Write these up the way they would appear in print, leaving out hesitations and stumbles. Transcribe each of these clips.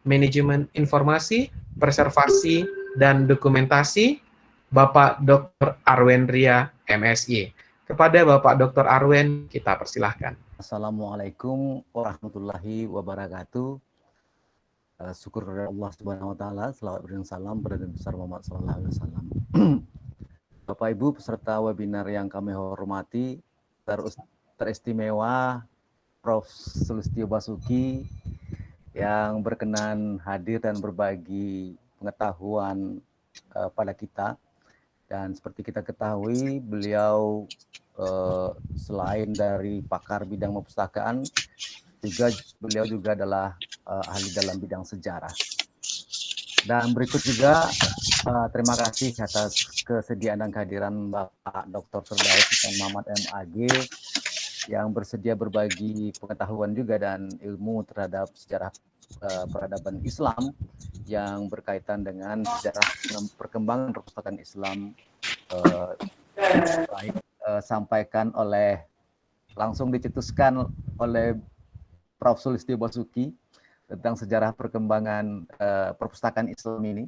Manajemen Informasi, Preservasi, dan Dokumentasi, Bapak Dr. Arwen Ria, MSI. Kepada Bapak Dr. Arwen, kita persilahkan. Assalamualaikum warahmatullahi wabarakatuh. Syukur kepada Allah Subhanahu wa taala, selawat dan salam pada Nabi besar Muhammad sallallahu alaihi wasallam. Bapak Ibu peserta webinar yang kami hormati, teristimewa Prof. Sulistyo Basuki yang berkenan hadir dan berbagi pengetahuan pada kita. Dan seperti kita ketahui, beliau selain dari pakar bidang perpustakaan, beliau juga adalah ahli dalam bidang sejarah. Dan berikut juga terima kasih atas kesediaan dan kehadiran Bapak Dr. Firdaus Sultan Muhammad MAG yang bersedia berbagi pengetahuan juga dan ilmu terhadap sejarah peradaban Islam yang berkaitan dengan sejarah perkembangan perpustakaan Islam, sampaikan oleh, langsung dicetuskan oleh Prof. Sulistyo Basuki tentang sejarah perkembangan perpustakaan Islam ini.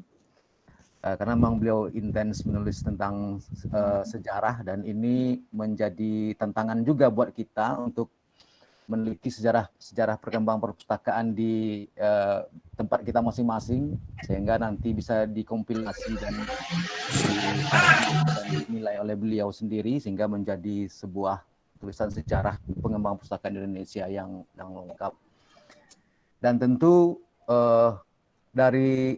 Karena memang beliau intens menulis tentang sejarah, dan ini menjadi tantangan juga buat kita untuk meneliti sejarah perkembangan perpustakaan di tempat kita masing-masing, sehingga nanti bisa dikompilasi dan dinilai oleh beliau sendiri, sehingga menjadi sebuah tulisan sejarah pengembangan perpustakaan Indonesia yang lengkap. Dan tentu dari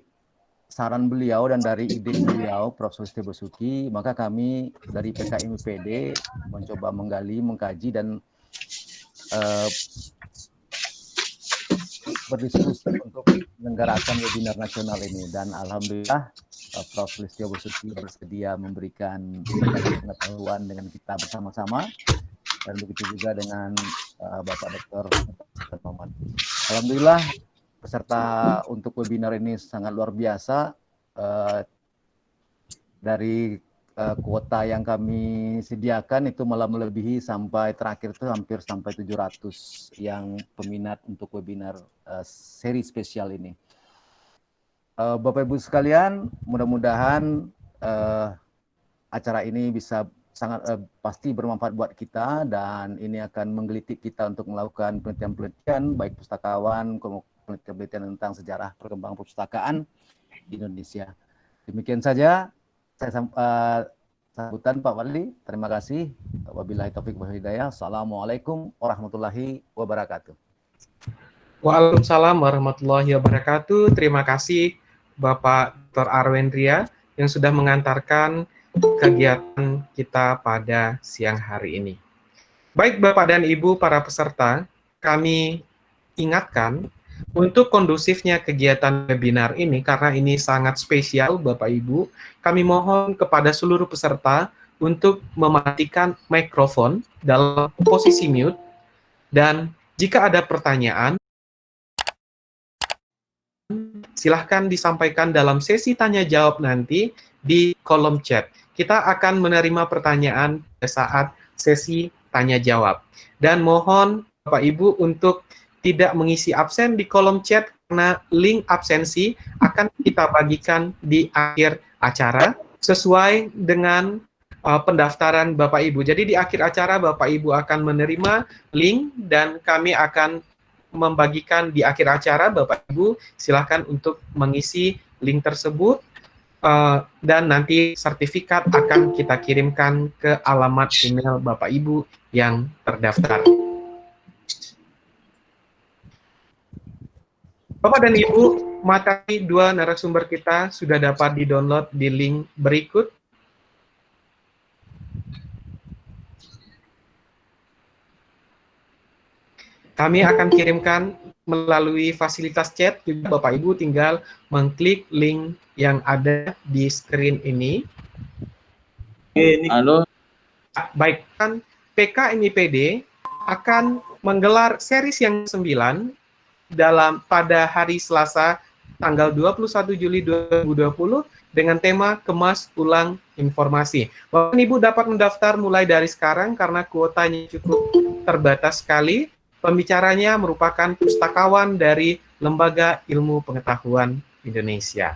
saran beliau dan dari ide beliau, Prof. Sulistyo Basuki, maka kami dari PKMIPD mencoba menggali, mengkaji, dan berdiskusi untuk menyelenggarakan webinar nasional ini. Dan alhamdulillah Prof. Sulistyo Basuki bersedia memberikan pengetahuan dengan kita bersama-sama, dan begitu juga dengan Bapak Dr. Muhammad. Alhamdulillah peserta untuk webinar ini sangat luar biasa. Dari kuota yang kami sediakan itu malah melebihi, sampai terakhir itu hampir sampai 700 yang peminat untuk webinar seri spesial ini. Bapak Ibu sekalian, mudah-mudahan acara ini bisa sangat pasti bermanfaat buat kita, dan ini akan menggelitik kita untuk melakukan penelitian-penelitian baik pustakawan, penelitian tentang sejarah perkembangan perpustakaan di Indonesia. Demikian saja saya sambutan Pak Wali. Terima kasih. Wabillahi taufiq wal hidayah. Assalamualaikum warahmatullahi wabarakatuh. Waalaikumsalam warahmatullahi wabarakatuh. Terima kasih Bapak Dr. Arwen Ria yang sudah mengantarkan kegiatan kita pada siang hari ini. Baik Bapak dan Ibu para peserta, kami ingatkan untuk kondusifnya kegiatan webinar ini, karena ini sangat spesial Bapak Ibu, kami mohon kepada seluruh peserta untuk mematikan mikrofon dalam posisi mute, dan jika ada pertanyaan, silahkan disampaikan dalam sesi tanya jawab nanti di kolom chat. Kita akan menerima pertanyaan pada saat sesi tanya jawab. Dan mohon Bapak Ibu untuk tidak mengisi absen di kolom chat, karena link absensi akan kita bagikan di akhir acara sesuai dengan pendaftaran Bapak Ibu. Jadi di akhir acara Bapak Ibu akan menerima link, dan kami akan membagikan di akhir acara. Bapak Ibu silakan untuk mengisi link tersebut, dan nanti sertifikat akan kita kirimkan ke alamat email Bapak Ibu yang terdaftar. Bapak dan Ibu, materi dua narasumber kita sudah dapat di-download di link berikut. Kami akan kirimkan melalui fasilitas chat juga. Bapak Ibu tinggal mengklik link yang ada di screen ini. Halo. Baik, kan PKMIPD akan menggelar series yang 9 pada hari Selasa tanggal 21 Juli 2020 dengan tema Kemas Ulang Informasi. Bapak Ibu dapat mendaftar mulai dari sekarang karena kuotanya cukup terbatas sekali. Pembicaranya merupakan pustakawan dari Lembaga Ilmu Pengetahuan Indonesia.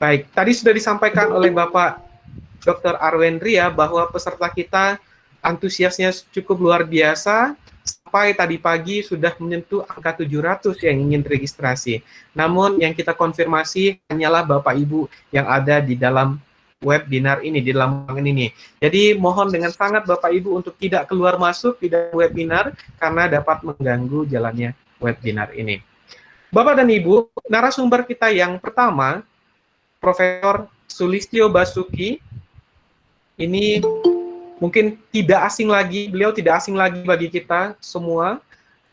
Baik, tadi sudah disampaikan oleh Bapak Dr. Arwendria bahwa peserta kita antusiasnya cukup luar biasa, sampai tadi pagi sudah menyentuh angka 700 yang ingin registrasi. Namun yang kita konfirmasi hanyalah Bapak Ibu yang ada di dalam webinar ini, di dalam ruangan ini. Jadi mohon dengan sangat Bapak Ibu untuk tidak keluar masuk di dalam webinar karena dapat mengganggu jalannya webinar ini. Bapak dan Ibu, narasumber kita yang pertama, Profesor Sulistyo Basuki, ini mungkin tidak asing lagi, beliau tidak asing lagi bagi kita semua,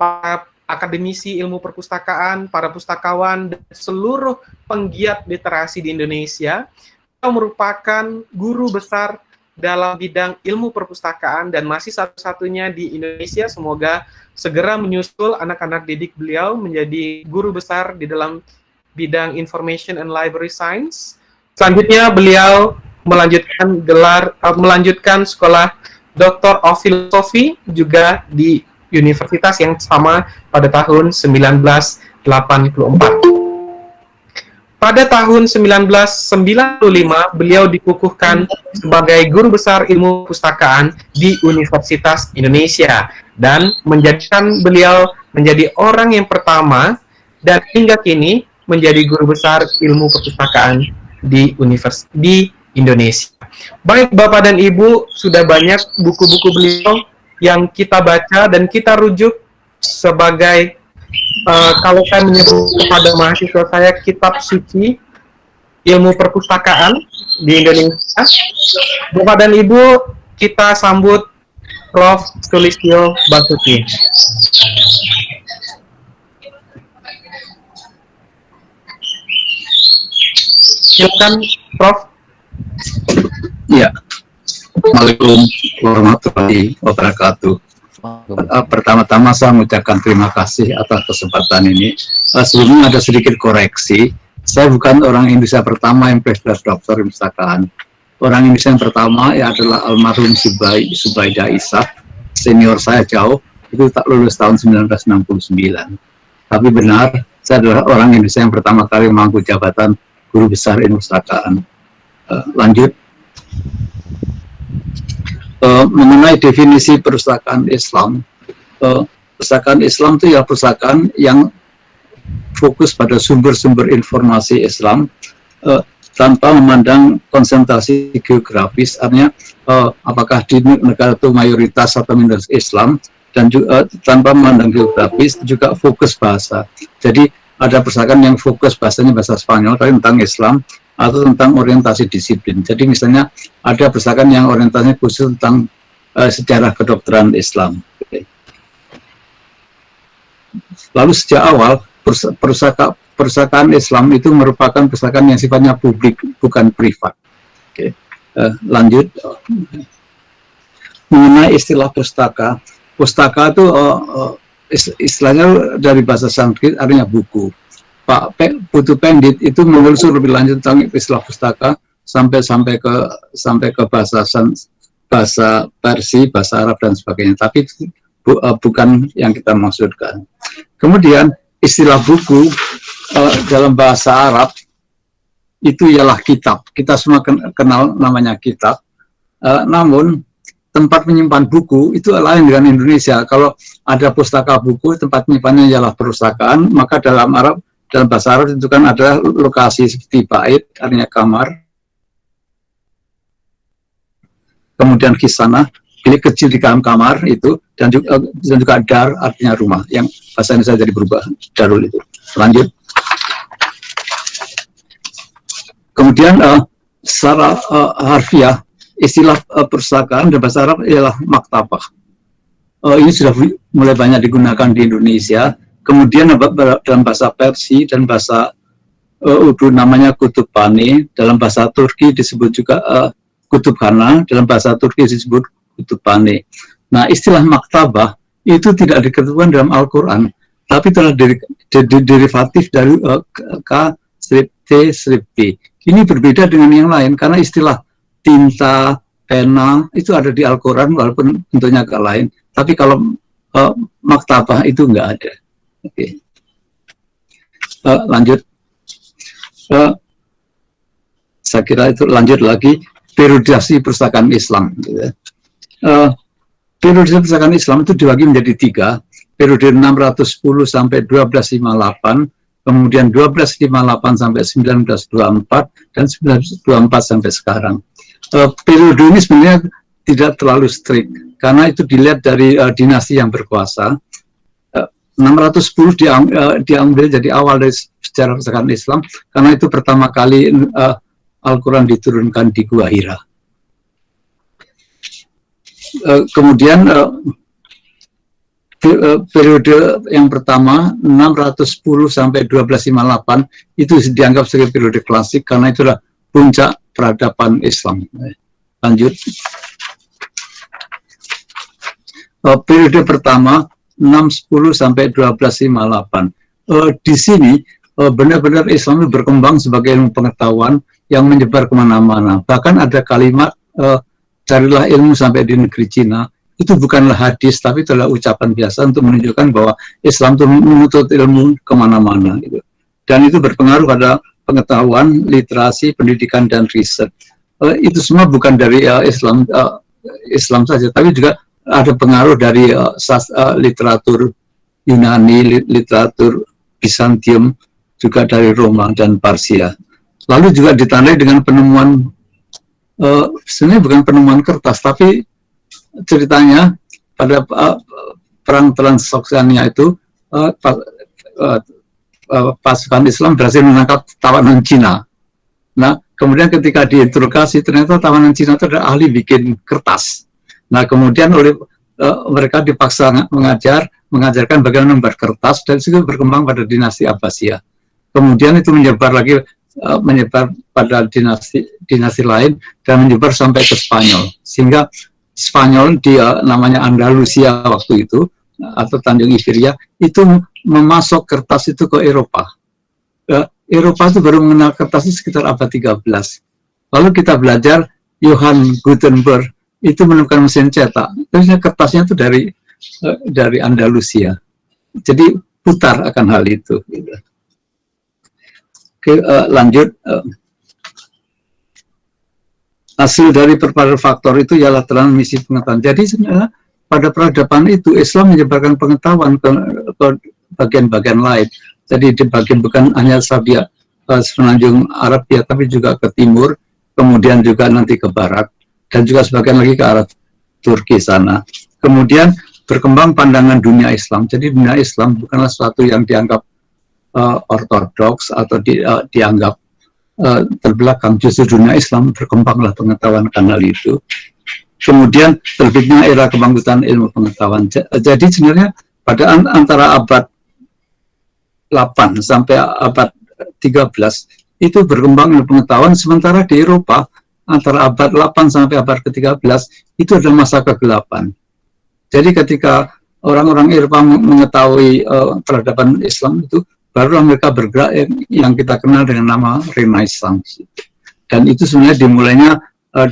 para akademisi ilmu perpustakaan, para pustakawan, dan seluruh penggiat literasi di Indonesia. Beliau merupakan guru besar dalam bidang ilmu perpustakaan dan masih satu-satunya di Indonesia. Semoga segera menyusul anak-anak didik beliau menjadi guru besar di dalam bidang Information and Library Science. Selanjutnya beliau melanjutkan sekolah Doctor of Philosophy juga di universitas yang sama pada tahun 1984. Pada tahun 1995 beliau dikukuhkan sebagai guru besar ilmu perpustakaan di Universitas Indonesia dan menjadikan beliau menjadi orang yang pertama dan hingga kini menjadi guru besar ilmu perpustakaan di Indonesia. Baik Bapak dan Ibu, sudah banyak buku-buku beliau yang kita baca dan kita rujuk sebagai kalau saya menyebut kepada mahasiswa saya kitab suci ilmu perpustakaan di Indonesia. Bapak dan Ibu, kita sambut Prof. Sulistyo Basuki. Silakan Prof. Ya, Assalamualaikum warahmatullahi wabarakatuh. Pertama-tama saya mengucapkan terima kasih atas kesempatan ini. Sebelumnya ada sedikit koreksi. Saya bukan orang Indonesia pertama yang gelar doktor di perpustakaan. Orang Indonesia yang pertama ya adalah almarhum Subaidah Ishak. Senior saya jauh, itu tak lulus tahun 1969. Tapi benar, saya adalah orang Indonesia yang pertama kali memangku jabatan guru besar ilmu perpustakaan. Lanjut. Mengenai definisi perpustakaan Islam, perpustakaan Islam itu ya perpustakaan yang fokus pada sumber-sumber informasi Islam tanpa memandang konsentrasi geografis, artinya apakah di negara itu mayoritas atau minoritas Islam, dan juga tanpa memandang geografis juga fokus bahasa. Jadi ada perpustakaan yang fokus bahasanya bahasa Spanyol tapi tentang Islam atau tentang orientasi disiplin. Jadi misalnya ada perpustakaan yang orientasinya khusus tentang sejarah kedokteran Islam. Lalu sejak awal perpustakaan Islam itu merupakan perpustakaan yang sifatnya publik, bukan privat. Lanjut. Mengenai istilah pustaka, pustaka itu istilahnya dari bahasa Sanskrit artinya buku. Pak Putu Pendit itu menelusuri lebih lanjut tentang istilah pustaka sampai ke bahasa Persia, bahasa Arab dan sebagainya. Tapi bukan yang kita maksudkan. Kemudian istilah buku dalam bahasa Arab itu ialah kitab. Kita semua kenal namanya kitab. Namun tempat menyimpan buku itu lain dengan Indonesia. Kalau ada pustaka buku, tempat menyimpannya ialah perpustakaan, maka dalam bahasa Arab itu kan ada lokasi seperti bait, artinya kamar. Kemudian kisana, bilik kecil di dalam kamar itu, dan juga dar, artinya rumah. Yang bahasa Indonesia jadi berubah, darul itu. Lanjut. Kemudian secara harfiah, istilah perpustakaan dalam bahasa Arab ialah maktabah. Ini sudah mulai banyak digunakan di Indonesia. Kemudian dalam bahasa Persia dan bahasa Urdu namanya kutubhane, dalam bahasa Turki disebut juga kutubkhana, dalam bahasa Turki disebut kutubhane. Nah, istilah maktabah itu tidak diketentukan dalam Al-Quran, tapi telah derivatif dari K-T-T. Ini berbeda dengan yang lain, karena istilah tinta, pena, itu ada di Al-Quran, walaupun bentuknya agak lain. Tapi kalau maktabah itu enggak ada. Oke. Lanjut. Saya kira itu lanjut lagi periodisasi perpustakaan Islam. Periode perpustakaan Islam itu dibagi menjadi 3, periode 610 sampai 1258, kemudian 1258 sampai 1924, dan 1924 sampai sekarang. Periode ini sebenarnya tidak terlalu strict, karena itu dilihat dari dinasti yang berkuasa. 610 diambil jadi awal dari sejarah perpustakaan Islam, karena itu pertama kali Al-Quran diturunkan di Gua Hira. Kemudian periode yang pertama 610 sampai 1258 itu dianggap sebagai periode klasik karena itulah puncak peradaban Islam. Lanjut. Periode pertama 610 sampai 1258. Di sini benar-benar Islam berkembang sebagai ilmu pengetahuan yang menyebar kemana-mana. Bahkan ada kalimat carilah ilmu sampai di negeri Cina. Itu bukanlah hadis, tapi adalah ucapan biasa untuk menunjukkan bahwa Islam itu menuntut ilmu kemana-mana. Gitu. Dan itu berpengaruh pada pengetahuan, literasi, pendidikan, dan riset. Itu semua bukan dari Islam saja, tapi juga ada pengaruh dari literatur Yunani, literatur Bizantium, juga dari Roma dan Parsia. Lalu juga ditandai dengan penemuan, sebenarnya bukan penemuan kertas, tapi ceritanya pada perang Transoxiana itu pasukan Islam berhasil menangkap tawanan Cina. Nah, kemudian ketika diinterogasi ternyata tawanan Cina itu adalah ahli bikin kertas. Nah, kemudian oleh mereka dipaksa mengajarkan bagaimana membuat kertas, dan itu berkembang pada dinasti Abbasiyah. Kemudian itu menyebar pada dinasti lain dan menyebar sampai ke Spanyol, sehingga Spanyol namanya Andalusia waktu itu atau Tanjung Iberia itu memasok kertas itu ke Eropa. Eropa itu baru mengenal kertas itu sekitar abad 13. Lalu kita belajar Johann Gutenberg itu menemukan mesin cetak. Terusnya kertasnya itu dari Andalusia. Jadi putar akan hal itu. Oke, lanjut. Hasil dari berbagai faktor itu ialah transmisi pengetahuan. Jadi sebenarnya pada peradaban itu Islam menyebarkan pengetahuan ke bagian-bagian lain. Jadi dibagi bukan hanya semenanjung Arabia, tapi juga ke timur, kemudian juga nanti ke barat, dan juga sebagian lagi ke arah Turki sana. Kemudian berkembang pandangan dunia Islam. Jadi dunia Islam bukanlah sesuatu yang dianggap ortodoks atau dianggap terbelakang. Justru dunia Islam berkembanglah pengetahuan kanal itu. Kemudian terbitnya era kebangkitan ilmu pengetahuan. Jadi sebenarnya pada antara abad 8 sampai abad 13 itu berkembang ilmu pengetahuan, sementara di Eropa antara abad 8 sampai abad ke-13 itu adalah masa kegelapan. Jadi ketika orang-orang Eropa mengetahui peradaban Islam itu, baru mereka bergerak yang kita kenal dengan nama Renaissance. Dan itu sebenarnya dimulainya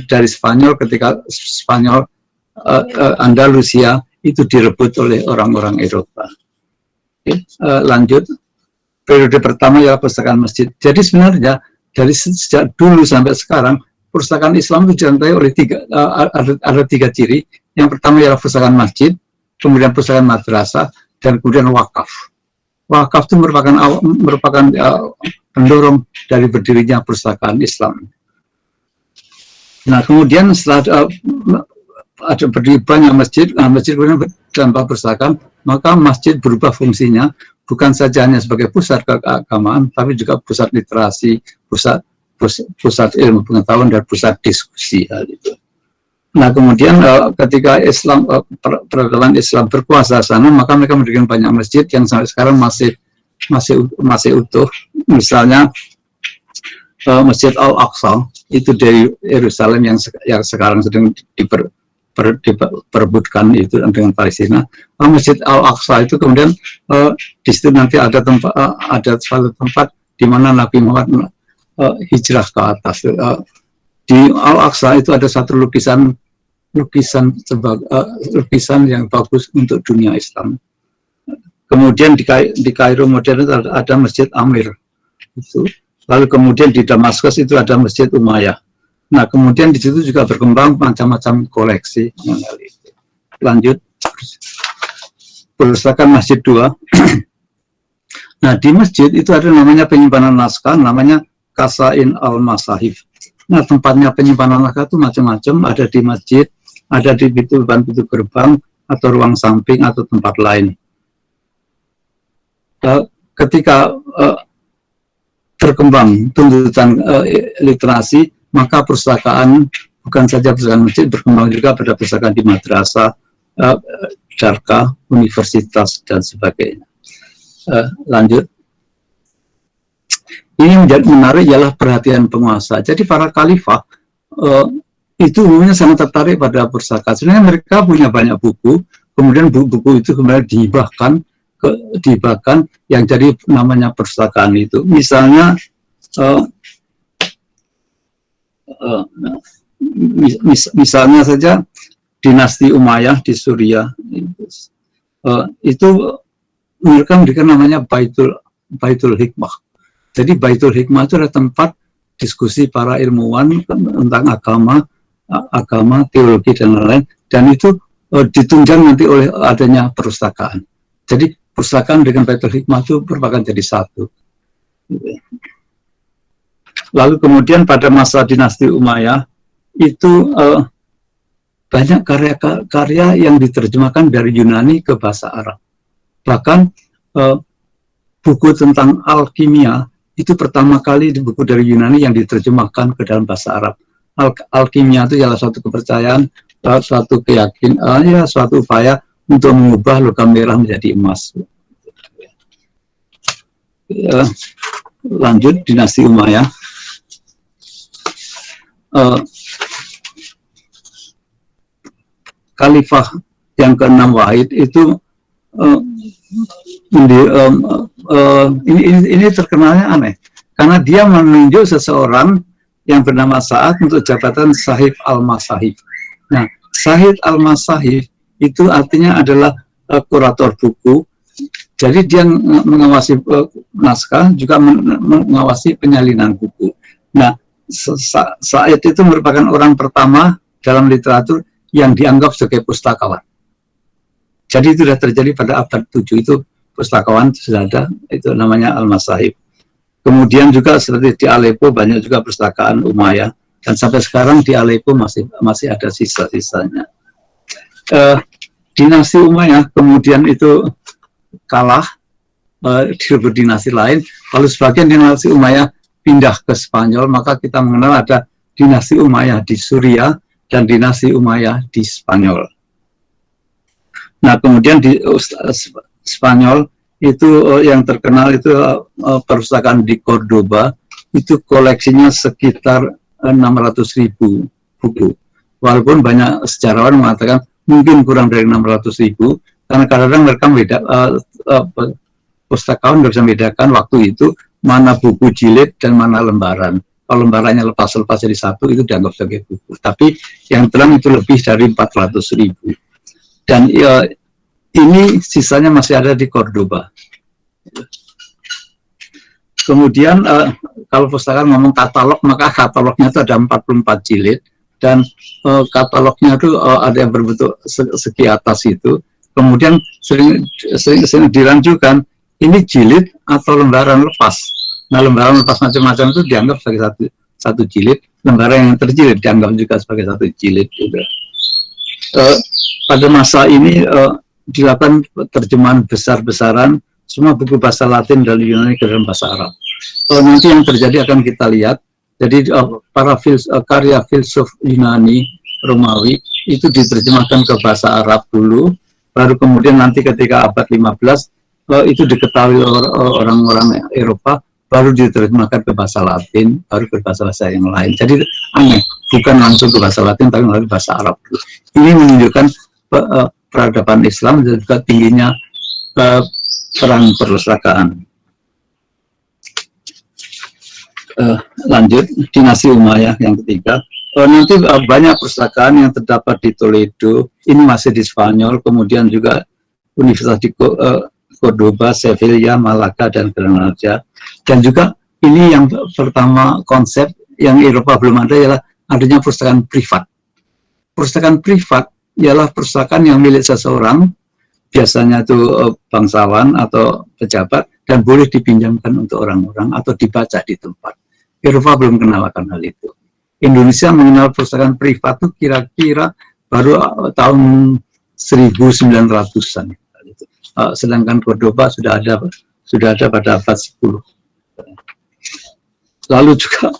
dari Spanyol, ketika Spanyol Andalusia itu direbut oleh orang-orang Eropa. Oke, lanjut. Periode pertama ialah perpustakaan masjid. Jadi sebenarnya dari sejak dulu sampai sekarang perpustakaan Islam itu diantai oleh ada tiga ciri. Yang pertama ialah perpustakaan masjid, kemudian perpustakaan madrasah, dan kemudian wakaf. Wakaf itu merupakan pendorong dari berdirinya perpustakaan Islam. Nah, kemudian setelah ada berdiri banyak masjid kemudian berdampak perpustakaan, maka masjid berubah fungsinya, bukan saja hanya sebagai pusat keagamaan, tapi juga pusat literasi, pusat ilmu pengetahuan, dan pusat diskusi hal itu. Nah, kemudian ketika peradaban Islam berkuasa sana, maka mereka mendirikan banyak masjid yang sampai sekarang masih utuh. Misalnya Masjid Al-Aqsa itu dari Yerusalem yang sekarang sedang diperebutkan itu dengan Palestina. Masjid Al-Aqsa itu kemudian di situ nanti ada suatu tempat di mana Nabi Muhammad hijrah ke atas. Di Al-Aqsa itu ada satu lukisan yang bagus untuk dunia Islam. Kemudian di Kairo modern ada Masjid Amir. Itu. Lalu kemudian di Damaskus itu ada Masjid Umayyah. Nah, kemudian di situ juga berkembang macam-macam koleksi. Lanjut. Perpustakaan Masjid 2. Nah, di masjid itu ada namanya penyimpanan naskah, namanya Kasain al-Masahif. Nah, tempatnya penyimpanan naskah itu macam-macam, ada di masjid, ada di pintu gerbang, atau ruang samping, atau tempat lain. Ketika berkembang tuntutan literasi, maka perpustakaan bukan saja perpustakaan masjid, berkembang juga pada perpustakaan di madrasah, darkah, universitas, dan sebagainya. Lanjut. Ini menjadi menarik ialah perhatian penguasa. Jadi para khalifah itu umumnya sangat tertarik pada perpustakaan. Sebenarnya mereka punya banyak buku, kemudian buku-buku itu kemudian dihibahkan yang jadi namanya perpustakaan itu. Misalnya misalnya saja dinasti Umayyah di Suriah itu mereka memberikan namanya Baitul Hikmah. Jadi Baitul Hikmah itu adalah tempat diskusi para ilmuwan tentang agama, teologi dan lain-lain, dan itu ditunjang nanti oleh adanya perpustakaan. Jadi perpustakaan dengan Baitul Hikmah itu merupakan jadi satu. Lalu kemudian pada masa dinasti Umayyah itu banyak karya-karya yang diterjemahkan dari Yunani ke bahasa Arab. Bahkan buku tentang alkimia itu pertama kali di buku dari Yunani yang diterjemahkan ke dalam bahasa Arab. Alkimia itu adalah suatu kepercayaan, suatu keyakinan, ya suatu upaya untuk mengubah logam merah menjadi emas. Lanjut dinasti Umayyah. Khalifah yang ke-6 Wahid itu ini terkenalnya aneh karena dia menunjuk seseorang yang bernama Sa'ad untuk jabatan Sahib al-Masahif. Nah, Sahib al-Masahif itu artinya adalah kurator buku. Jadi dia mengawasi naskah, juga mengawasi penyalinan buku. Nah, Sa'id itu merupakan orang pertama dalam literatur yang dianggap sebagai pustakawan. Jadi itu sudah terjadi pada abad 7, itu pustakawan sudah ada, itu namanya Al-Masahib. Kemudian juga seperti di Aleppo banyak juga perpustakaan Umayyah, dan sampai sekarang di Aleppo masih ada sisa-sisanya. Dinasti Umayyah kemudian itu kalah, direbut dinasti lain, lalu sebagian dinasti Umayyah pindah ke Spanyol, maka kita mengenal ada dinasti Umayyah di Suriah dan dinasti Umayyah di Spanyol. Nah, kemudian di Spanyol itu yang terkenal itu perpustakaan di Cordoba, itu koleksinya sekitar 600.000 buku. Walaupun banyak sejarawan mengatakan mungkin kurang dari 600.000, karena kadang-kadang mereka pustakawan nggak bisa membedakan waktu itu mana buku jilid dan mana lembaran. Kalau lembarannya lepas-lepas jadi satu, itu dianggap sebagai buku. Tapi yang terang itu lebih dari 400.000. Dan ini sisanya masih ada di Cordoba. Kemudian kalau perpustakaan ngomong katalog, maka katalognya itu ada 44 jilid. Dan katalognya itu ada yang berbentuk segi atas itu. Kemudian sering dilanjutkan, ini jilid atau lembaran lepas. Nah, lembaran lepas macam-macam itu dianggap sebagai satu jilid. Lembaran yang terjilid dianggap juga sebagai satu jilid juga. Pada masa ini dilakukan terjemahan besar-besaran semua buku bahasa Latin dan Yunani ke dalam bahasa Arab. Nanti yang terjadi akan kita lihat. Jadi para karya filsuf Yunani, Romawi itu diterjemahkan ke bahasa Arab dulu, baru kemudian nanti ketika abad 15 itu diketahui orang-orang Eropa, baru diterjemahkan ke bahasa Latin, baru ke bahasa yang lain. Jadi aneh, bukan langsung ke bahasa Latin, tapi melalui bahasa Arab dulu. Ini menunjukkan peradaban Islam dan juga tingginya peran perpustakaan. Lanjut, dinasti Umayyah yang ketiga. Nanti banyak perpustakaan yang terdapat di Toledo, ini masih di Spanyol, kemudian juga Universitas di Cordoba, Sevilla, Malaga, dan Granada. Dan juga ini yang pertama konsep yang Eropa belum ada ialah adanya perpustakaan privat. Perpustakaan privat ialah perpustakaan yang milik seseorang, biasanya itu bangsawan atau pejabat, dan boleh dipinjamkan untuk orang-orang atau dibaca di tempat. Eropa belum kenal akan hal itu. Indonesia mengenal perpustakaan privat itu kira-kira baru tahun 1900-an. Sedangkan Cordoba sudah ada pada abad 10. Lalu juga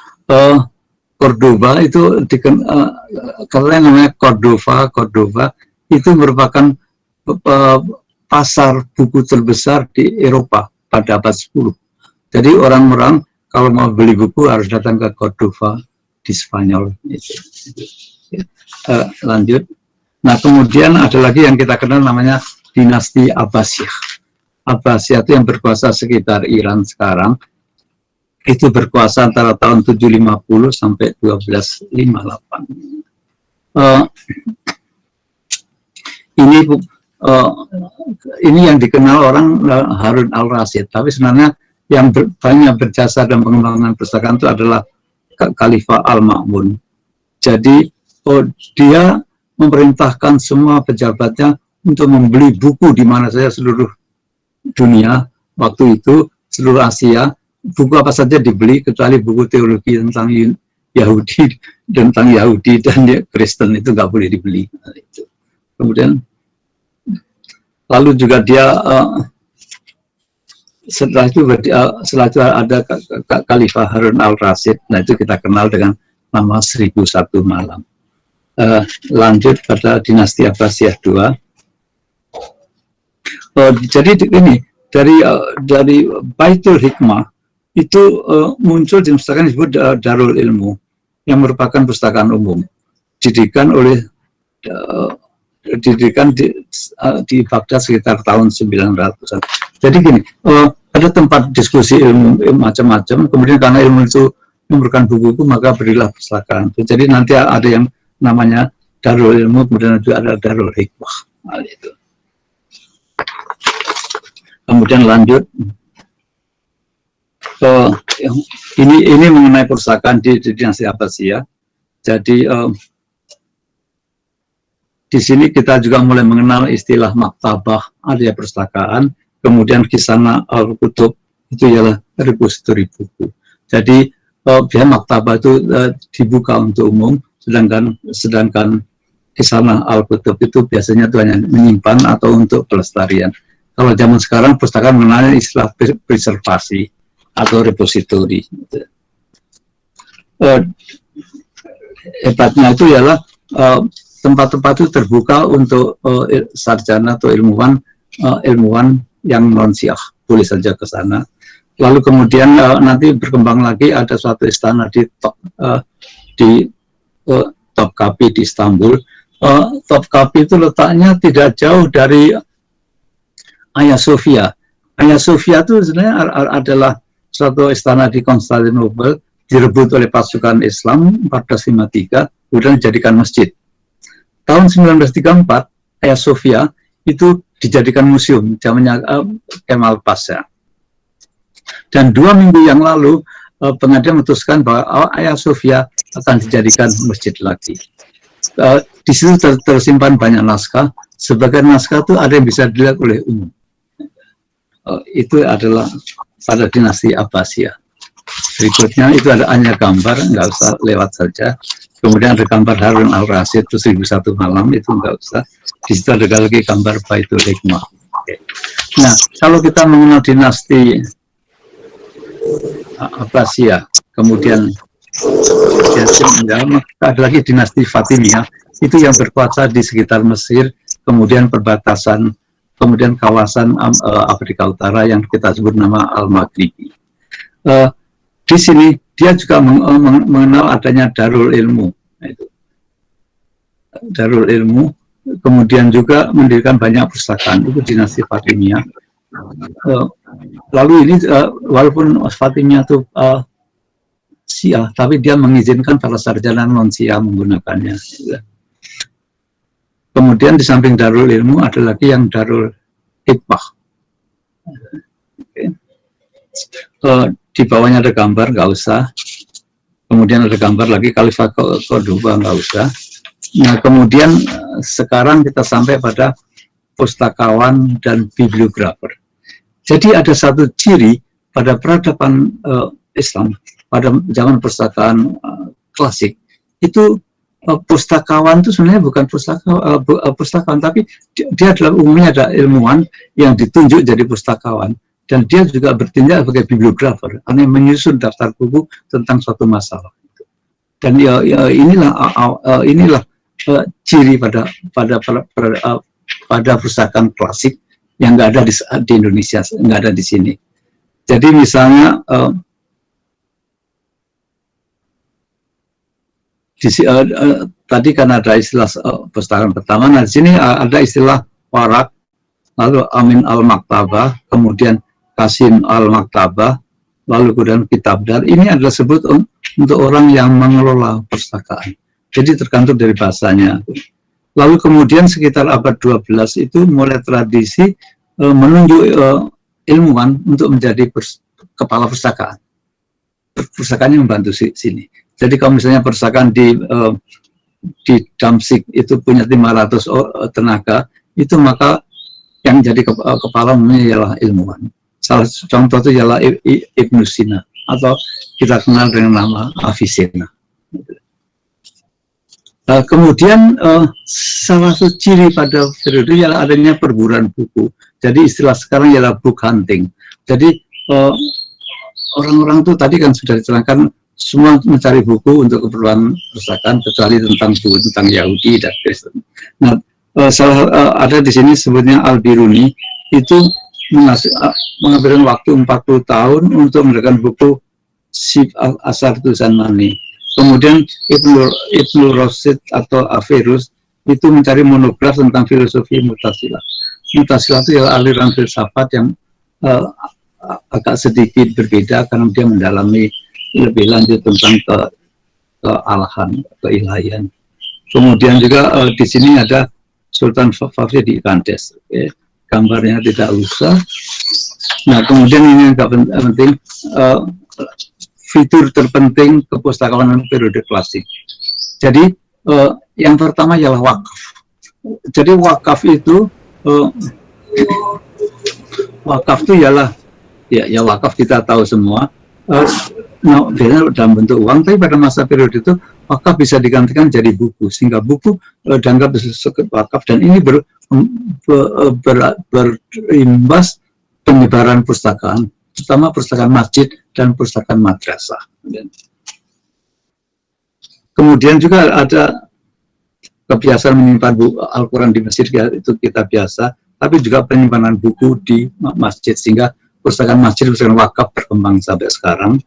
Cordoba itu karena namanya Cordova itu merupakan pasar buku terbesar di Eropa pada abad 10. Jadi orang-orang kalau mau beli buku harus datang ke Cordova di Spanyol. Lanjut. Nah, kemudian ada lagi yang kita kenal namanya dinasti Abbasiyah. Abbasiyah itu yang berkuasa sekitar Iran sekarang. Itu berkuasa antara tahun 750 sampai 1258. Ini yang dikenal orang Harun al-Rasyid. Tapi sebenarnya yang banyak berjasa dalam pengembangan perpustakaan itu adalah Khalifah Al-Ma'mun. Jadi dia memerintahkan semua pejabatnya untuk membeli buku di mana saja seluruh dunia waktu itu, seluruh Asia, buku apa saja dibeli kecuali buku teologi tentang Yahudi dan Kristen itu nggak boleh dibeli. Kemudian lalu juga dia setelah itu ada Khalifah Harun al-Rasyid. Nah, itu kita kenal dengan nama 1001 Malam. Lanjut pada dinasti Abbasiyah II. Jadi ini dari Baitul Hikmah itu muncul di perpustakaan disebut Darul Ilmu yang merupakan perpustakaan umum didirikan di Baghdad sekitar tahun 900-an. Jadi gini, ada tempat diskusi ilmu macam-macam, kemudian karena ilmu itu memerlukan buku-buku, maka berilah perpustakaan. Jadi nanti ada yang namanya Darul Ilmu, kemudian juga ada Darul Hikmah. Nah, itu. Kemudian lanjut, ini mengenai perpustakaan di dinasti Abbasiyah. Jadi di sini kita juga mulai mengenal istilah maktabah, ada perpustakaan, kemudian Kisana Al-Kutub itu ialah repositori buku. Jadi biar maktabah itu dibuka untuk umum, sedangkan Kisana Al-Kutub itu biasanya itu hanya menyimpan atau untuk pelestarian. Kalau zaman sekarang perpustakaan mengenal istilah preservasi atau repositori. Hebatnya itu ialah tempat-tempat itu terbuka untuk sarjana atau ilmuwan yang non-Syiah boleh saja ke sana. Lalu kemudian nanti berkembang lagi ada suatu istana di Topkapi di Istanbul. Topkapi itu letaknya tidak jauh dari Hagia Sophia. Hagia Sophia itu sebenarnya adalah suatu istana di Konstantinopel, direbut oleh pasukan Islam 1453, kemudian dijadikan masjid. Tahun 1934, Hagia Sophia itu dijadikan museum, zamannya Kemal Pasha. Dan 2 minggu yang lalu, pengadilan memutuskan bahwa Hagia Sophia akan dijadikan masjid lagi. Di situ tersimpan banyak naskah. Sebagian naskah itu ada yang bisa dilihat oleh umum. Itu adalah pada dinasti Abbasiyah. Berikutnya itu ada hanya gambar, nggak usah lewat saja. Kemudian ada gambar Harun al-Rasyid itu 1001 Malam, itu nggak usah. Di situ ada lagi gambar Baitul Hikmah. Nah, kalau kita mengenal dinasti Abbasiyah, kemudian ada lagi dinasti Fatimiyah, itu yang berkuasa di sekitar Mesir, kemudian perbatasan, kemudian kawasan Afrika Utara yang kita sebut nama Al-Maghribi. Di sini dia juga mengenal adanya Darul Ilmu. Itu. Darul Ilmu, kemudian juga mendirikan banyak perpustakaan, itu dinasti Fatimiyah. Lalu ini walaupun Fatimiyah itu Syiah, tapi dia mengizinkan para sarjana non-Syiah menggunakannya. Kemudian di samping Darul Ilmu ada lagi yang Darul Hikmah. Oke. Di bawahnya ada gambar, nggak usah. Kemudian ada gambar lagi Khalifah Cordoba, nggak usah. Nah, kemudian sekarang kita sampai pada pustakawan dan bibliografer. Jadi ada satu ciri pada peradaban Islam pada zaman perpustakaan klasik itu, pustakawan itu sebenarnya bukan pustakawan, tapi dia adalah umumnya ada ilmuwan yang ditunjuk jadi pustakawan, dan dia juga bertindak sebagai bibliografer, karena menyusun daftar buku tentang suatu masalah. Dan inilah ciri pada perpustakaan klasik yang nggak ada di Indonesia, nggak ada di sini. Jadi misalnya tadi kan ada istilah perpustakaan pertama, nah di sini ada istilah warak, lalu Amin al-Maktabah, kemudian Kasim al-Maktabah, lalu kemudian kitab dar. Ini adalah sebut untuk orang yang mengelola perpustakaan. Jadi tergantung dari bahasanya. Lalu kemudian sekitar abad 12 itu mulai tradisi menunjuk ilmuwan untuk menjadi kepala perpustakaan. Perpustakaan yang membantu sini. Jadi kalau misalnya perpustakaan di Damsyik itu punya 500 tenaga, itu maka yang jadi kepala umumnya ialah ilmuwan. Salah satu contoh itu ialah Ibnu Sina, atau kita kenal dengan nama Avicenna. Kemudian salah satu ciri pada periode ialah adanya perburuan buku. Jadi istilah sekarang ialah book hunting. Jadi orang-orang itu tadi kan sudah diterangkan, semua mencari buku untuk keperluan perpustakaan, kecuali tentang buku tentang Yahudi dan Kristen. Nah, ada di sini sebutnya Al-Biruni, itu mengambilkan waktu 40 tahun untuk mengerjakan buku Sif al-Asar Tuzanmani. Kemudian Ibnu Rushd atau Averroes itu mencari monograf tentang filosofi Mu'tazilah. Mu'tazilah itu adalah aliran filsafat yang agak sedikit berbeda karena dia mendalami lebih lanjut tentang kealahan, keilahian. Kemudian juga di sini ada Sultan Fafri di Kandes. Okay. Gambarnya tidak usah. Nah, kemudian ini yang penting, fitur terpenting kepustakawanan periode klasik. Jadi yang pertama ialah wakaf. Jadi wakaf itu ialah ya wakaf kita tahu semua. Biasanya dalam bentuk uang, tapi pada masa periode itu wakaf bisa digantikan jadi buku, sehingga buku dianggap sebagai wakaf, dan ini berimbas penyebaran perpustakaan, terutama perpustakaan masjid dan perpustakaan madrasah. Kemudian juga ada kebiasaan menyimpan Al-Quran di masjid, itu kita biasa, tapi juga penyimpanan buku di masjid, sehingga perpustakaan masjid, perpustakaan wakaf berkembang sampai sekarang.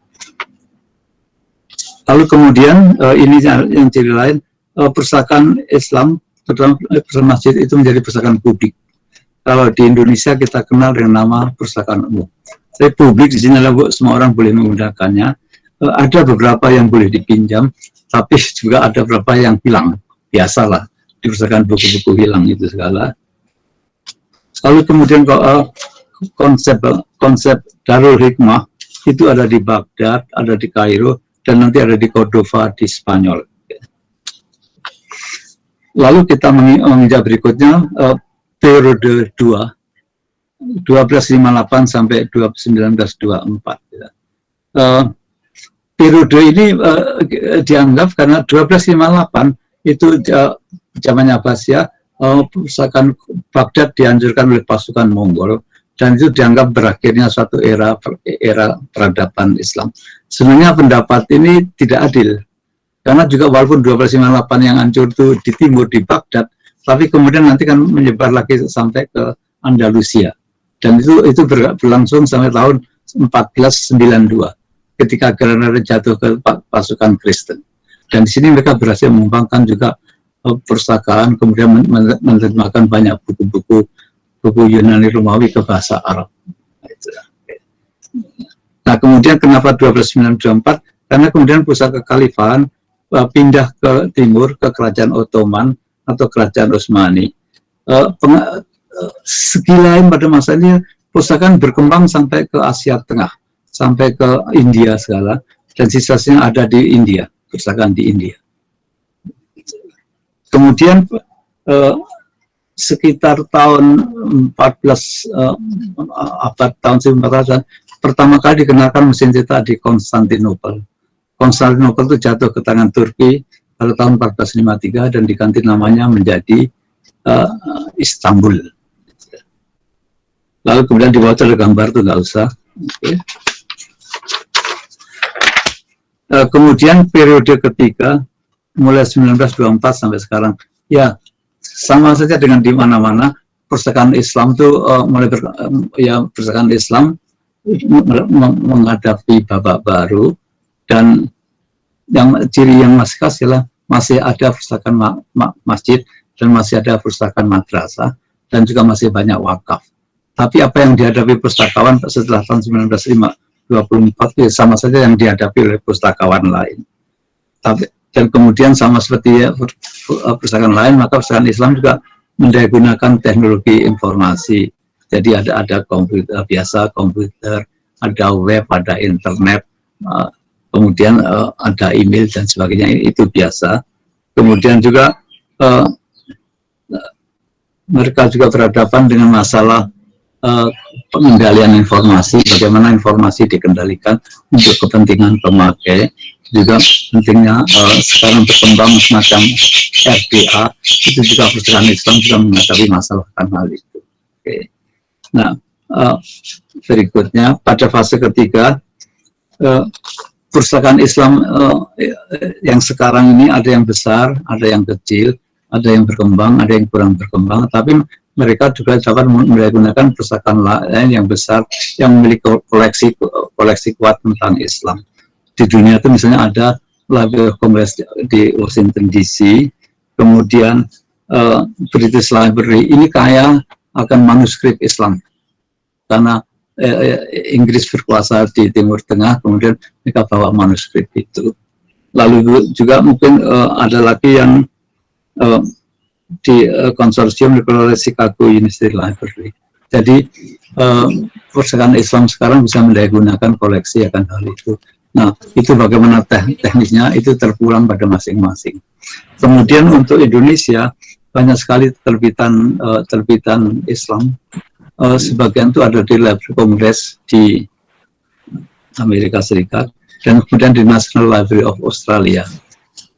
Lalu kemudian ini yang ciri lain, perpustakaan Islam, terutama perpustakaan masjid itu menjadi perpustakaan publik. Kalau di Indonesia kita kenal dengan nama perpustakaan umum. Tapi publik di sini adalah semua orang boleh menggunakannya. Ada beberapa yang boleh dipinjam, tapi juga ada beberapa yang hilang. Biasalah di perpustakaan buku-buku hilang itu segala. Lalu kemudian konsep Darul Hikmah itu ada di Baghdad, ada di Kairo, dan nanti ada di Cordova di Spanyol. Lalu kita menginjak berikutnya periode 1258 sampai 1924. Periode ini dianggap karena 1258 itu zamannya Abbasiyah, perpustakaan Baghdad dihancurkan oleh pasukan Mongol, dan itu dianggap berakhirnya suatu era peradaban Islam. Sebenarnya pendapat ini tidak adil, karena juga walaupun 1258 yang hancur itu di timur, di Baghdad, tapi kemudian nanti kan menyebar lagi sampai ke Andalusia, dan itu berlangsung sampai tahun 1492 ketika Granada jatuh ke pasukan Kristen. Dan di sini mereka berhasil mengembangkan juga perpustakaan, kemudian menerjemahkan banyak buku-buku Yunani Romawi ke bahasa Arab. Nah, kemudian kenapa 1294? Karena kemudian pusat kekhalifahan pindah ke timur, ke kerajaan Ottoman atau kerajaan Utsmani. Segi lain pada masa ini, perpustakaan berkembang sampai ke Asia Tengah, sampai ke India segala, dan sisanya ada di India, perpustakaan di India. Kemudian sekitar tahun 14 abad tahun 1400-an pertama kali dikenalkan mesin cetak di Konstantinopel. Konstantinopel itu jatuh ke tangan Turki pada tahun 1453 dan diganti namanya menjadi Istanbul. Lalu kemudian di bawah ada gambar itu nggak usah. Okay. Kemudian periode ketiga mulai 1924 sampai sekarang, ya sama saja dengan di mana-mana perpustakaan Islam itu perpustakaan Islam menghadapi babak baru, dan yang ciri yang masih khas adalah masih ada perpustakaan masjid dan masih ada perpustakaan madrasah dan juga masih banyak wakaf. Tapi apa yang dihadapi pustakawan setelah tahun 1924 ya sama saja yang dihadapi oleh pustakawan lain. Dan kemudian sama seperti perpustakaan lain, maka perpustakaan Islam juga menggunakan teknologi informasi. Jadi ada komputer biasa, komputer, ada web, ada internet, kemudian ada email dan sebagainya, itu biasa. Kemudian juga mereka juga berhadapan dengan masalah pengendalian informasi, bagaimana informasi dikendalikan untuk kepentingan pemakai. Juga pentingnya sekarang berkembang semacam RDA, itu juga perpustakaan Islam juga menghadapi masalah hal itu. Oke. Nah, berikutnya pada fase ketiga, perpustakaan Islam yang sekarang ini ada yang besar, ada yang kecil, ada yang berkembang, ada yang kurang berkembang, tapi mereka juga dapat menggunakan perpustakaan lain yang besar yang memiliki koleksi kuat tentang Islam. Di dunia itu misalnya ada Library of Congress di Washington DC, kemudian British Library ini kaya akan manuskrip Islam karena Inggris berkuasa di Timur Tengah, kemudian mereka bawa manuskrip itu. Lalu juga mungkin ada lagi yang di konsorsium dikelola Chicago University Library. Jadi perpustakaan Islam sekarang bisa menggunakan koleksi akan hal itu. Nah, itu bagaimana teknisnya itu terpulang pada masing-masing. Kemudian untuk Indonesia banyak sekali terbitan Islam. Sebagian itu ada di Library Congress di Amerika Serikat dan kemudian di National Library of Australia.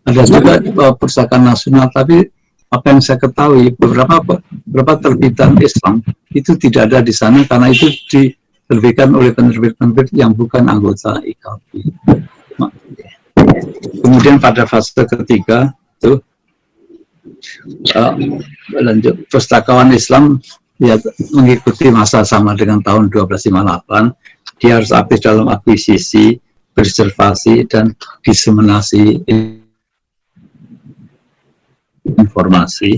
Ada juga perpustakaan nasional, tapi apa yang saya ketahui beberapa terbitan Islam itu tidak ada di sana karena itu diterbitkan oleh penerbit-penerbit yang bukan anggota IKP. Kemudian pada fase ketiga itu lanjut pustakawan Islam ya mengikuti masa sama dengan tahun 1258. Dia harus aktif dalam akuisisi, preservasi dan diseminasi informasi.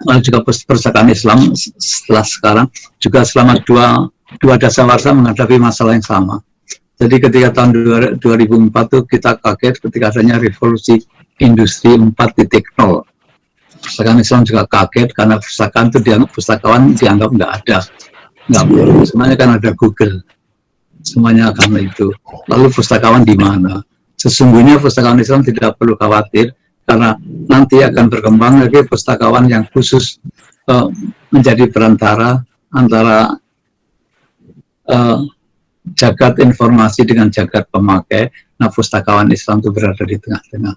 Lalu juga perpustakaan Islam setelah sekarang juga selama dua dasawarsa menghadapi masalah yang sama. Jadi ketika tahun 2004 itu kita kaget ketika adanya revolusi industri 4.0. Perpustakaan Islam juga kaget karena pustakawan dianggap nggak ada, nggak perlu. Semuanya kan ada Google, semuanya karena itu. Lalu pustakawan di mana? Sesungguhnya pustakawan Islam tidak perlu khawatir karena nanti akan berkembang lagi pustakawan yang khusus menjadi perantara antara jagat informasi dengan jagat pemakai. Nah, pustakawan Islam itu berada di tengah-tengah.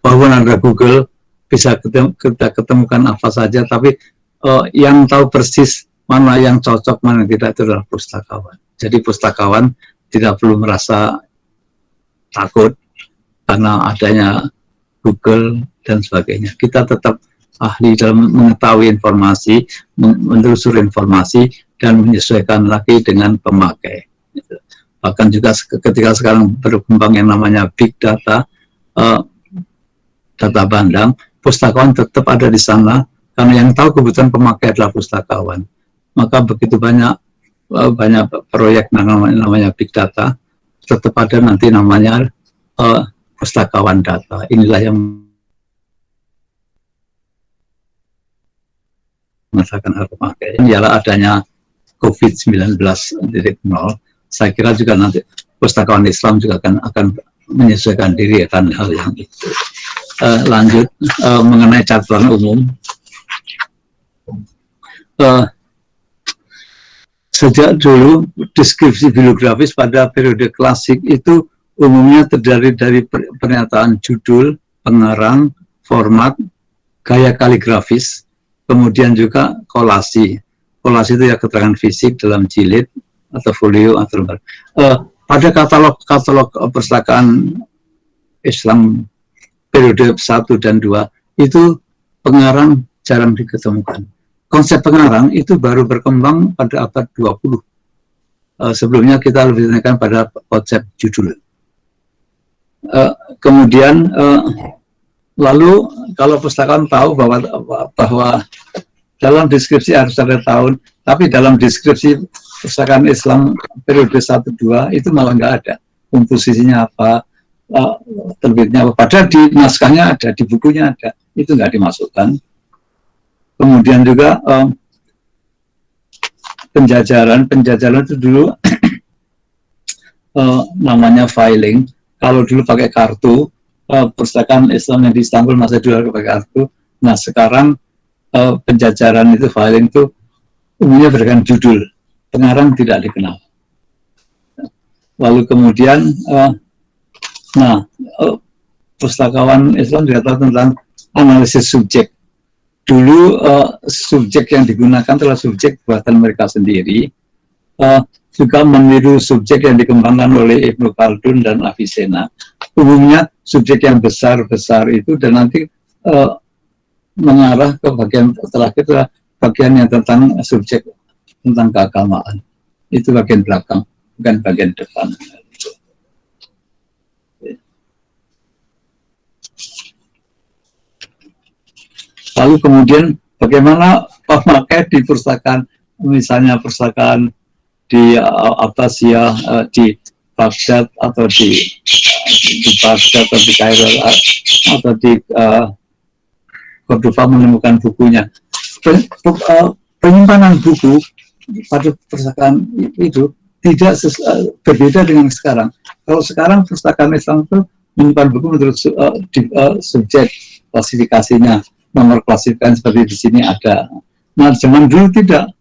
Walaupun ada Google, bisa kita ketemukan apa saja, tapi yang tahu persis mana yang cocok, mana yang tidak, itu adalah pustakawan. Jadi pustakawan tidak perlu merasa takut karena adanya Google dan sebagainya. Kita tetap ahli dalam mengetahui informasi, menelusuri informasi, dan menyesuaikan lagi dengan pemakai. Bahkan juga ketika sekarang berkembang yang namanya big data, data bandang, pustakawan tetap ada di sana karena yang tahu kebutuhan pemakai adalah pustakawan. Maka begitu banyak proyek namanya big data, tetap ada nanti namanya pustakawan data. Inilah yang merasakan hal pemakai. Ialah adanya COVID-19 0, saya kira juga nanti pustakawan Islam juga akan menyesuaikan diri akan hal yang itu. Lanjut mengenai catatan umum. Sejak dulu deskripsi bibliografis pada periode klasik itu umumnya terdiri dari pernyataan judul, pengarang, format, gaya kaligrafis, kemudian juga kolasi. Kolasi itu ya keterangan fisik dalam jilid atau folio atau lembar. Pada katalog perpustakaan Islam periode 1 dan 2 itu pengarang jarang diketemukan. Konsep pengarang itu baru berkembang pada abad 20. Sebelumnya kita lebih menekankan pada konsep judul. Kemudian lalu kalau pustakawan tahu bahwa dalam deskripsi harus ada tahun, tapi dalam deskripsi pustakaan Islam periode 1-2 itu malah nggak ada. Komposisinya apa, terbitnya apa. Padahal di naskahnya ada, di bukunya ada, itu nggak dimasukkan. Kemudian juga penjajaran itu dulu namanya filing. Kalau dulu pakai kartu, perpustakaan Islam yang di Istanbul masa dulu pakai kartu. Nah sekarang penjajaran itu filing itu umumnya berikan judul, pengarang tidak dikenal. Lalu kemudian, pustakawan Islam juga tahu tentang analisis subjek. Dulu subjek yang digunakan adalah subjek buatan mereka sendiri, juga meniru subjek yang dikembangkan oleh Ibnu Khaldun dan Avicenna. Umumnya subjek yang besar-besar itu dan nanti mengarah ke bagian terakhir, bagian yang tentang subjek tentang keagamaan. Itu bagian belakang, bukan bagian depan. Lalu kemudian bagaimana pemakai di perpustakaan, misalnya perpustakaan di Abbasiyah, di Baghdad atau di Baghdad atau di Kairo atau di Cordova menemukan bukunya. Penyimpanan buku pada perpustakaan itu tidak berbeda dengan sekarang. Kalau sekarang perpustakaan Islam itu menyimpan buku menurut subjek klasifikasinya, nomor klasifikasi seperti di sini ada. Nah, zaman dulu tidak,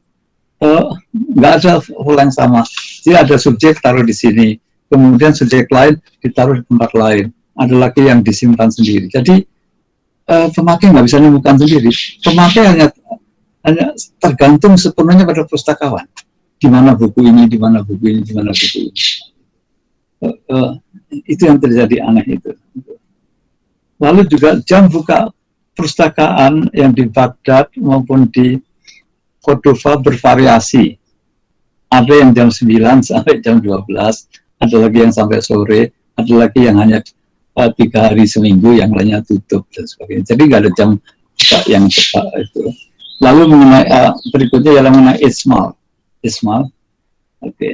nggak ada hal yang sama. Jadi ada subjek taruh di sini, kemudian subjek lain ditaruh di tempat lain. Ada lagi yang disimpan sendiri. Jadi pemakai nggak bisa menemukan sendiri. Pemakai hanya tergantung sepenuhnya pada pustakawan. Di mana buku ini, di mana buku ini, di mana buku ini. Itu yang terjadi aneh itu. Lalu juga jam buka perpustakaan yang di Baghdad maupun di Cordova bervariasi. Ada yang jam 9 sampai jam 12, ada lagi yang sampai sore, ada lagi yang hanya 3 hari seminggu, yang lainnya tutup dan sebagainya. Jadi nggak ada jam buka yang tepat itu. Lalu mengenai berikutnya ialah mengenai Ismal. Oke.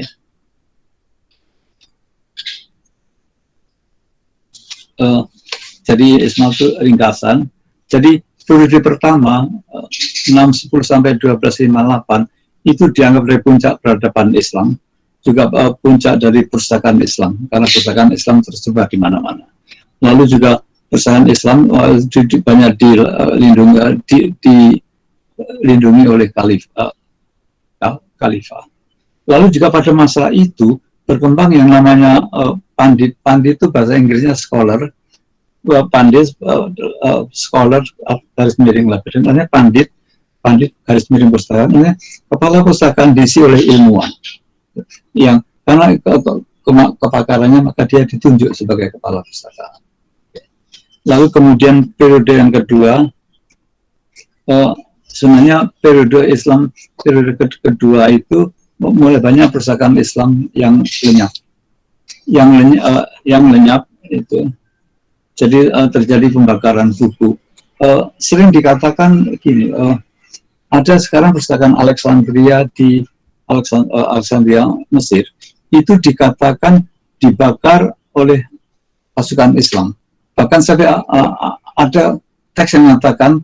Jadi Ismal itu ringkasan. Jadi periode pertama 610 sampai 1258 itu dianggap dari puncak peradaban Islam, juga puncak dari perpustakaan Islam, karena perpustakaan Islam tersebar di mana-mana. Lalu juga perpustakaan Islam banyak dilindungi oleh khalifah. Lalu juga pada masa itu berkembang yang namanya pandit. Pandit itu bahasa Inggrisnya scholar. Pandit, scholar garis miring lapisan, artinya pandit garis miring perpustakaan, artinya kepala perpustakaan diisi oleh ilmuwan yang karena kepakarannya maka dia ditunjuk sebagai kepala perpustakaan. Lalu kemudian periode yang kedua, sebenarnya periode Islam periode kedua itu mulai banyak perpustakaan Islam yang lenyap itu. Jadi terjadi pembakaran buku. Sering dikatakan gini, ada sekarang perpustakaan Alexandria di Alexandria, Mesir, itu dikatakan dibakar oleh pasukan Islam. Bahkan sampai ada teks yang mengatakan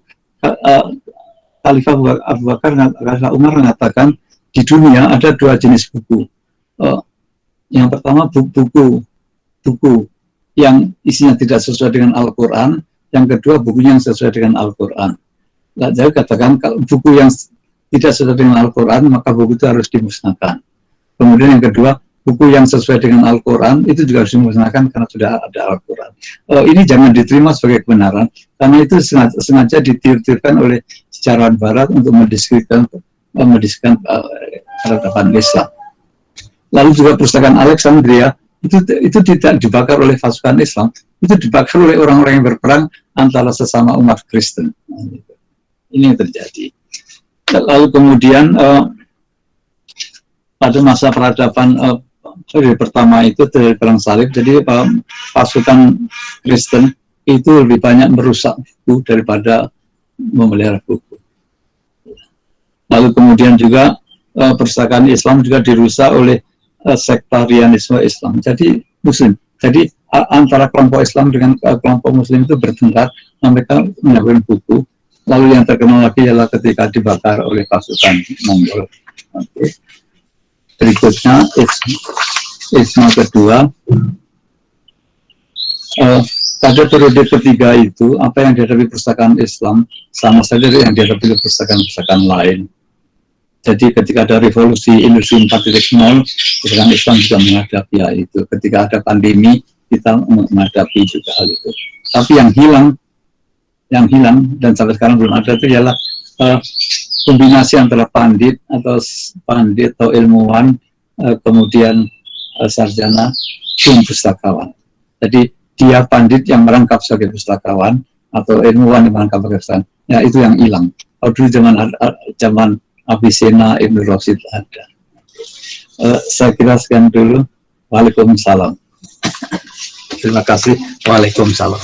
Khalifah Abu Bakar, Khalifah Umar mengatakan di dunia ada dua jenis buku. Yang pertama buku yang isinya tidak sesuai dengan Al-Quran, yang kedua bukunya yang sesuai dengan Al-Quran. Nah, jadi katakan kalau buku yang tidak sesuai dengan Al-Quran, maka buku itu harus dimusnahkan. Kemudian yang kedua, buku yang sesuai dengan Al-Quran itu juga harus dimusnahkan karena sudah ada Al-Quran. Ini jangan diterima sebagai kebenaran, karena itu sengaja ditiru-tirukan oleh sejarawan Barat untuk mendiskreditkan peradaban Islam. Lalu juga perpustakaan Alexandria itu tidak dibakar oleh pasukan Islam, itu dibakar oleh orang-orang yang berperang antara sesama umat Kristen. Ini yang terjadi. Lalu kemudian pada masa peradaban pertama itu dari perang salib, jadi pasukan Kristen itu lebih banyak merusak buku daripada memelihara buku. Lalu kemudian juga perpustakaan Islam juga dirusak oleh sektarianisme Islam. Jadi Muslim. Jadi antara kelompok Islam dengan kelompok Muslim itu bertengkar, mereka menyampaikan buku. Lalu yang terkenal lagi adalah ketika dibakar oleh pasukan Mongol. Oke. Berikutnya isma kedua. Pada periode ketiga itu, apa yang dihadapi perpustakaan Islam sama saja yang dihadapi perpustakaan lain. Jadi ketika ada revolusi industri 4.0, perpustakaan Islam juga menghadapi hal itu. Ketika ada pandemi, kita menghadapi juga hal itu. Tapi yang hilang dan sampai sekarang belum ada itu ialah kombinasi antara pandit atau ilmuwan, kemudian sarjana dan pustakawan. Jadi dia pandit yang merangkap sebagai pustakawan atau ilmuwan yang merangkap sebagai pustakawan. Ya, itu yang hilang. Kalau dulu zaman Avicenna, Ibn Rushd ada. Saya kira sekian dulu. Waalaikumsalam. Terima kasih. Waalaikumsalam.